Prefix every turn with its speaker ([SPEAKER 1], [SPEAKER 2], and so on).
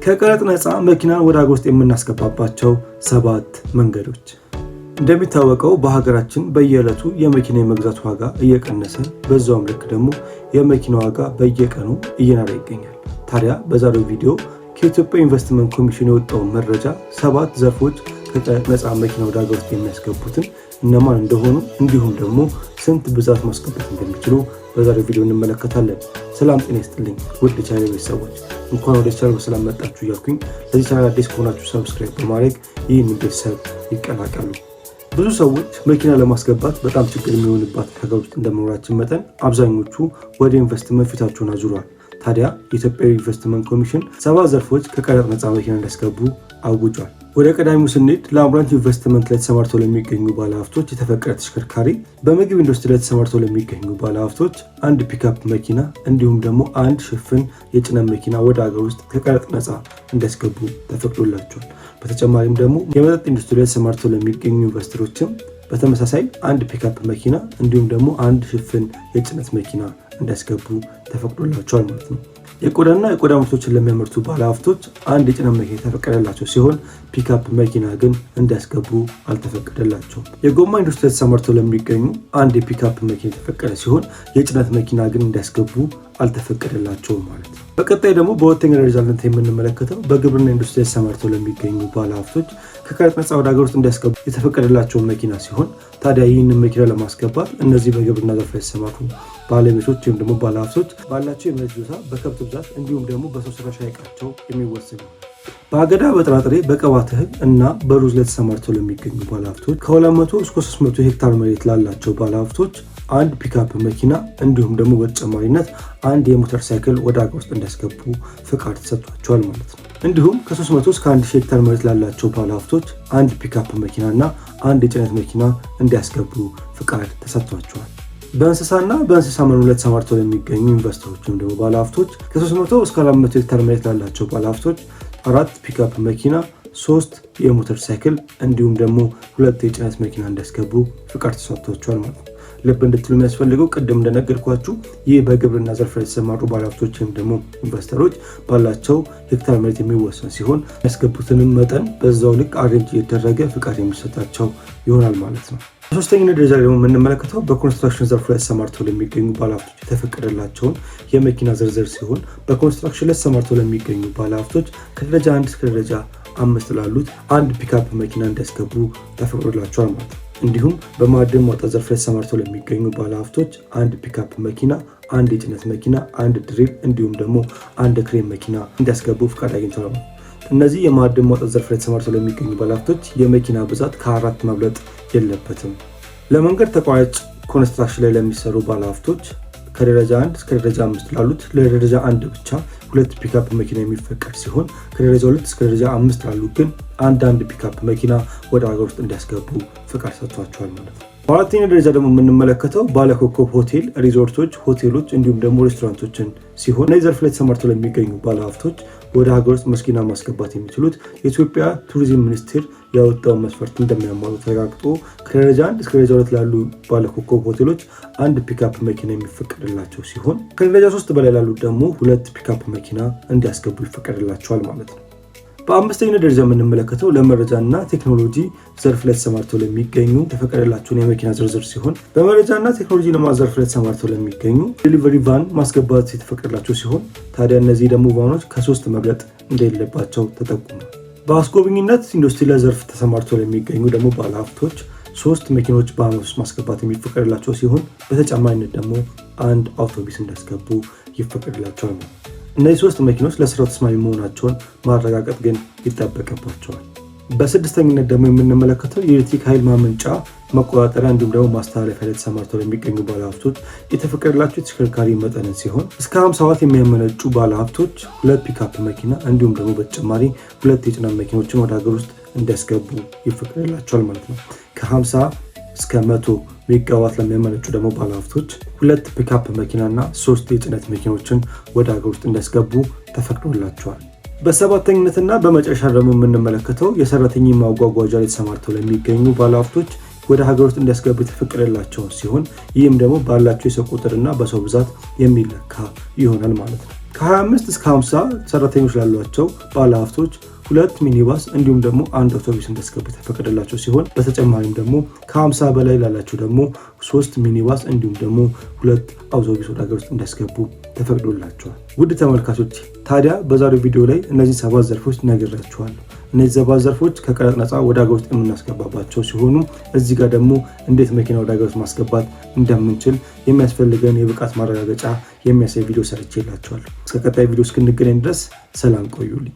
[SPEAKER 1] ከቀረጥ ነፃ መኪናን ወደ ሀገር ውስጥ የምናስገባባቸው 7 መንገዶች። እንደሚታወቀው በሀገራችን በየዕለቱ የመኪና የመግዛት ዋጋ እየቀነሰ በዛውም ልክ ደግሞ የመኪና ዋጋ በየቀኑ እየናረ ይገኛል። ታዲያ በዛሬው ቪዲዮ ከኢትዮጵያ ኢንቨስትመንት ኮሚሽን የወጣውን መረጃ 7 ዘርፎች ከቀረጥ ነፃ መኪና ወደ ሀገር ውስጥ የሚያስገቡትን እነማን እንደሆኑ እንዲሁም ደግሞ ስንት ብዛት ማስገባት እንደሚችሉ በዛሬው ቪዲዮ እንመለከታለን። ሰላም ጤና ይስጥልኝ ውድ ቻናል ቤተሰቦች፣ እንኳን ወደ ቻናሉ በሰላም መጣችሁ እያልኩኝ ለዚህ ቻናል አዲስ ከሆናችሁ ሰብስክራይብ በማድረግ ይህንን ቤተሰብ ይቀላቀሉ። ብዙ ሰዎች መኪና ለማስገባት በጣም ችግር የሚሆንባት ሀገር ውስጥ እንደመኖራችን መጠን አብዛኞቹ ወደ ኢንቨስትመንት ፊታቸውን አዙሯል። ታዲያ የኢትዮጵያ ኢንቨስትመንት ኮሚሽን 7 ዘርፎች ከቀረጥ ነፃ መኪና እንዲያስገቡ አውጇል። ወደ ቀዳሚው ስንሄድ ለአምራች ኢንቨስትመንት ላይ ተሰማርተው ለሚገኙ ባለሀብቶች የተፈቀደ ተሽከርካሪ፣ በምግብ ኢንዱስትሪ ላይ ተሰማርተው ለሚገኙ ባለሀብቶች አንድ ፒክአፕ መኪና እንዲሁም ደግሞ አንድ ሽፍን የጭነት መኪና ወደ ሀገር ውስጥ ከቀረጥ ነፃ እንዲያስገቡ ተፈቅዶላቸዋል። በተጨማሪም ደግሞ የመጠጥ ኢንዱስትሪ ላይ ተሰማርተው ለሚገኙ ኢንቨስተሮችም በተመሳሳይ አንድ ፒክአፕ መኪና እንዲሁም ደግሞ አንድ ሽፍን የጭነት መኪና እንዲያስገቡ ተፈቅዶላቸዋል ማለት ነው። የቆዳና የቆዳ ምርቶችን ለሚያመርቱ ባለሀብቶች አንድ የጭነት መኪና የተፈቀደላቸው ሲሆን ፒክአፕ መኪና ግን እንዲያስገቡ አልተፈቀደላቸውም። የጎማ ኢንዱስትሪ ተሰማርተው ለሚገኙ አንድ የፒክአፕ መኪና የተፈቀደ ሲሆን የጭነት መኪና ግን እንዲያስገቡ አልተፈቀደላቸውም ማለት ነው። በቀጣይ ደግሞ በሁለተኛ ደረጃነት የምንመለከተው በግብርና ኢንዱስትሪ ተሰማርተው ለሚገኙ ባለሀብቶች ከቀረጥ ነፃ ወደ ሀገር ውስጥ እንዲያስገቡ የተፈቀደላቸውን መኪና ሲሆን ታዲያ ይህንን መኪና ለማስገባት እነዚህ በግብርና ዘርፍ ላይ የተሰማሩ ባለቤቶች ወይም ደግሞ ባለሀብቶች ባላቸው የመሬት ይዞታ፣ በከብት ብዛት እንዲሁም ደግሞ በሰው ሰራሽ ሐይቃቸው የሚወሰኑ በአገዳ፣ በጥራጥሬ፣ በቅባት እህል እና በሩዝ ላይ ተሰማርተው ለሚገኙ ባለሀብቶች ከ200 እስከ 300 ሄክታር መሬት ላላቸው ባለሀብቶች አንድ ፒክአፕ መኪና እንዲሁም ደግሞ በተጨማሪነት አንድ የሞተር ሳይክል ወደ ሀገር ውስጥ እንዲያስገቡ ፍቃድ ተሰጥቷቸዋል ማለት ነው። እንዲሁም ከ300 እስከ 1000 ሄክታር መሬት ላላቸው ባለሀብቶች አንድ ፒክአፕ መኪና እና አንድ የጭነት መኪና እንዲያስገቡ ፍቃድ ተሰጥቷቸዋል። በእንስሳና በእንስሳ መኖ ላይ ተሰማርተው ለሚገኙ ኢንቨስተሮች ወይም ደግሞ ባለሀብቶች ከ300 እስከ 400 ሄክታር መሬት ላላቸው ባለሀብቶች 4 ፒክአፕ መኪና፣ 3 የሞተር ሳይክል እንዲሁም ደግሞ 2 የጭነት መኪና እንዲያስገቡ ፍቃድ ተሰጥቷቸዋል ማለት ነው። ልብ እንድትሉ የሚያስፈልገው ቅድም እንደነገርኳችሁ ይህ በግብርና ዘርፍ ላይ የተሰማሩ ባለሀብቶች ወይም ደግሞ ኢንቨስተሮች ባላቸው ሄክታር መሬት የሚወሰን ሲሆን ያስገቡትንም መጠን በዛው ልክ አሬንጅ እየተደረገ ፍቃድ የሚሰጣቸው ይሆናል ማለት ነው። በሶስተኛው ደረጃ ደግሞ የምንመለከተው በኮንስትራክሽን ዘርፍ ላይ ተሰማርተው ለሚገኙ ባለሀብቶች የተፈቀደላቸውን የመኪና ዝርዝር ሲሆን በኮንስትራክሽን ላይ ተሰማርተው ለሚገኙ ባለሀብቶች ከደረጃ 1 እስከ ደረጃ 5 ላሉት አንድ ፒክአፕ መኪና እንዲያስገቡ ተፈቅዶላቸዋል ማለት ነው። እንዲሁም በማዕድን ማውጣት ዘርፍ ላይ ተሰማርተው ለሚገኙ ባለሀብቶች አንድ ፒክአፕ መኪና፣ አንድ የጭነት መኪና፣ አንድ ድሪል እንዲሁም ደግሞ አንድ ክሬን መኪና እንዲያስገቡ ፍቃድ አግኝተዋል። እነዚህ የማዕድን ማውጣት ዘርፍ ላይ ተሰማርተው ለሚገኙ ባለሀብቶች የመኪና ብዛት ከ4 መብለጥ የለበትም። ለመንገድ ተቋራጭ ኮንስትራክሽን ላይ ለሚሰሩ ባለሀብቶች ከደረጃ 1 እስከ ደረጃ 5 ላሉት ለደረጃ 1 ብቻ 2 ፒክአፕ መኪና የሚፈቀድ ሲሆን ከደረጃ 2 እስከ ደረጃ 5 ላሉት ግን አንድ ፒክአፕ መኪና ወደ ሀገር ውስጥ እንዲያስገቡ ፍቃድ ሰጥቷቸዋል ማለት ነው። በአራተኛ ደረጃ ደግሞ የምንመለከተው ባለኮከብ ሆቴል፣ ሪዞርቶች፣ ሆቴሎች እንዲሁም ደግሞ ሬስቶራንቶችን ሲሆን እነዚህ ዘርፍ ላይ ተሰማርተው ለሚገኙ ባለሀብቶች ወደ ሀገር ውስጥ መኪና ማስገባት የሚችሉት የኢትዮጵያ ቱሪዝም ሚኒስቴር ያወጣውን መስፈርት እንደሚያሟሉ ተረጋግጦ ከደረጃ 1 እስከ ደረጃ 2 ላሉ ባለኮከብ ሆቴሎች አንድ ፒክአፕ መኪና የሚፈቀድላቸው ሲሆን ከደረጃ 3 በላይ ላሉት ደግሞ 2 ፒክአፕ መኪና እንዲያስገቡ ይፈቀድላቸዋል ማለት ነው። በአምስተኛ ደረጃ የምንመለከተው ለመረጃና ቴክኖሎጂ ዘርፍ ላይ ተሰማርተው ለሚገኙ የተፈቀደላቸውን የመኪና ዝርዝር ሲሆን በመረጃና ቴክኖሎጂ ልማት ዘርፍ ላይ ተሰማርተው ለሚገኙ ዴሊቨሪ ቫን ማስገባት የተፈቀደላቸው ሲሆን ታዲያ እነዚህ ደግሞ ቫኖች ከ3 መብለጥ እንደሌለባቸው ተጠቁሟል። በአስጎብኝነት ኢንዱስትሪ ላይ ዘርፍ ተሰማርተው ለሚገኙ ደግሞ ባለሀብቶች 3 መኪኖች በዓመት ውስጥ ማስገባት የሚፈቀድላቸው ሲሆን በተጨማሪነት ደግሞ አንድ አውቶቡስ እንዲያስገቡ ይፈቀድላቸዋል። እነዚህ 3 መኪኖች ለስራው ተስማሚ መሆናቸውን ማረጋገጥ ግን ይጠበቅባቸዋል። በስድስተኝነት ደግሞ የምንመለከተው የኤሌክትሪክ ኃይል ማመንጫ መቆጣጠሪያ እንዲሁም ደግሞ ማስተላለፊያ ላይ ተሰማርተው ለሚገኙ ባለሀብቶች የተፈቀደላቸው የተሽከርካሪ መጠንን ሲሆን እስከ 50 ዋት የሚያመነጩ ባለሀብቶች 2 ፒክአፕ መኪና እንዲሁም ደግሞ በተጨማሪ 2 የጭነት መኪኖችን ወደ ሀገር ውስጥ እንዲያስገቡ ይፈቀድላቸዋል ማለት ነው። ከ50 እስከ 100 ሜጋዋት ለሚያመነጩ ደግሞ ባለሀብቶች 2 ፒክአፕ መኪናና 3 የጭነት መኪኖችን ወደ ሀገር ውስጥ እንዲያስገቡ ተፈቅዶላቸዋል። በሰባተኝነትና በመጨረሻ ደግሞ የምንመለከተው የሰራተኛ ማጓጓዣ ላይ ተሰማርተው ለሚገኙ ባለሀብቶች ወደ ሀገር ውስጥ እንዲያስገቡ የተፈቀደላቸው ሲሆን ይህም ደግሞ ባላቸው የሰው ቁጥርና በሰው ብዛት የሚለካ ይሆናል ማለት ነው። ከ25 እስከ 50 ሰራተኞች ላሏቸው ባለሀብቶች 2 ሚኒባስ እንዲሁም ደግሞ 1 አውቶቡስ እንዲያስገቡ የተፈቀደላቸው ሲሆን በተጨማሪም ደግሞ ከ50 በላይ ላላቸው ደግሞ 3 ሚኒባስ እንዲሁም ደግሞ 2 አውቶቡስ ወደ ሀገር ውስጥ እንዲያስገቡ ተፈቅዶላቸዋል። ውድ ተመልካቾች ታዲያ በዛሬው ቪዲዮ ላይ እነዚህ 7 ዘርፎች ነግሬያችኋለሁ። እነዚህ 7 ዘርፎች ከቀረጥ ነፃ ወደ ሀገር ውስጥ የምናስገባባቸው ሲሆኑ እዚህ ጋር ደግሞ እንዴት መኪና ወደ ሀገር ውስጥ ማስገባት እንደምንችል የሚያስፈልገን የብቃት ማረጋገጫ የሚያሳይ ቪዲዮ ሰርቼላችኋለሁ። እስከ ቀጣይ ቪዲዮ እስክንገናኝ ድረስ ሰላም ቆዩልኝ።